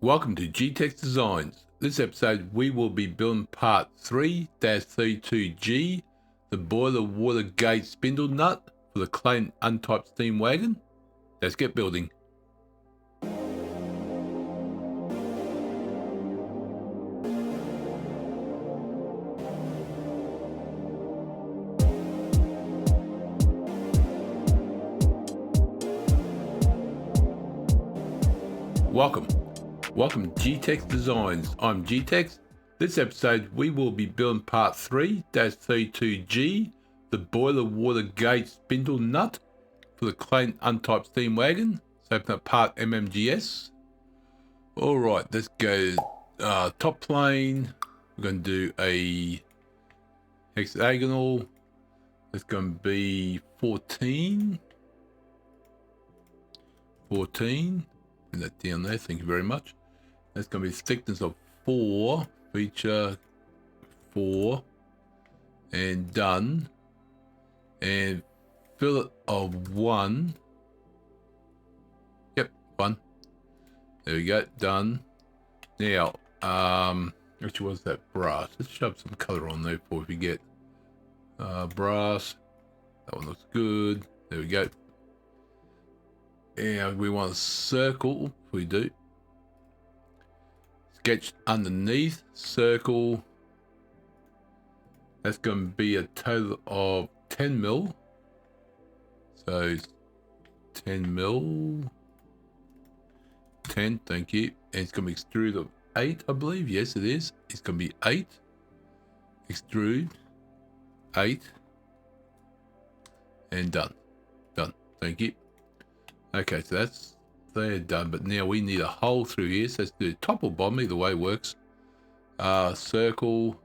Welcome to G-Tex Designs. This episode we will be building part 3-32G, the boiler water gauge spindle nut for the Clayton Undertype steam wagon. Let's get building. Welcome to G-Tex Designs. I'm G-Tex. This episode we will be building part 3-32G, the boiler water gauge spindle nut for the Clayton Undertype steam wagon. So open up part MMGS. Alright, let's go top plane. We're going to do a hexagonal. It's going to be 14. Put that down there, thank you very much. That's going to be thickness of 4, feature 4, and done. And fillet of 1. Yep, 1. There we go, done. Now, actually, what's that brass? Let's shove some color on there before we forget. Brass. That one looks good. There we go. And we want a circle. We do. Sketch underneath, circle. That's going to be a total of 10 mil. So 10 mil. 10, thank you. And it's going to be extrude of 8, I believe. Yes, it is. It's going to be 8. Extrude 8. And done. Done. Thank you. Okay, so that's they're done, but now we need a hole through here, so let's do top or bottom, either way works. Circle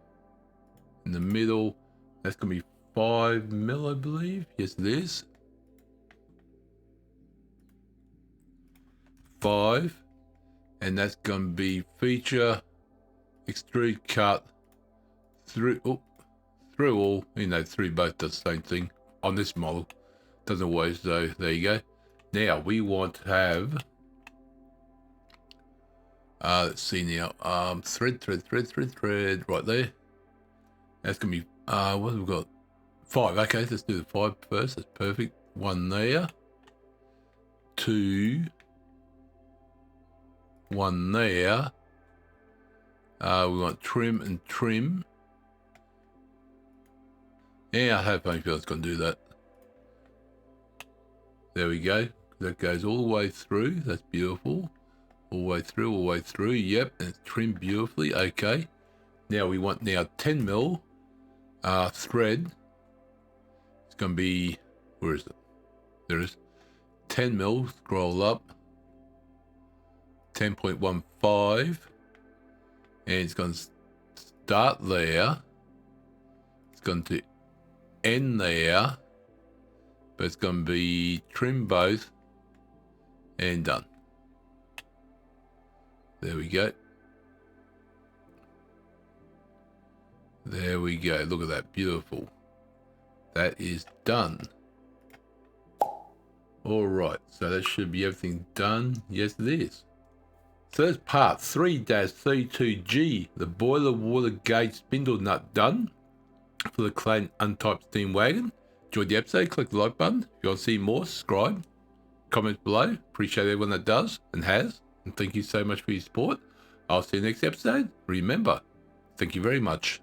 in the middle, that's going to be 5 mil, I believe. Yes, it is. 5, and that's going to be feature, extrude cut through, through all, through both does the same thing on this model. Doesn't always, though. There you go. Now we want to have let's see now, thread right there. That's gonna be what have we got? 5. Okay, let's do the 5 first. That's perfect. 1 there, 2, 1 there. We want trim and trim. Yeah, I have a feeling it's gonna do that. There we go. That goes all the way through. That's beautiful. All the way through. Yep, and it's trimmed beautifully. Okay. Now we want 10 mil thread. It's going to be, where is it? There it is. 10 mil. Scroll up. 10.15. And it's going to start there. It's going to end there. But it's going to be trim both and done. There we go. There we go. Look at that. Beautiful. That is done. All right. So that should be everything done. Yes, it is. So that's part 3-32G, the boiler water gauge spindle nut done for the Clayton Undertype steam wagon. Enjoyed the episode, click the like button. If you want to see more, subscribe. Comments below. Appreciate everyone that does and has. And thank you so much for your support. I'll see you next episode. Remember, thank you very much.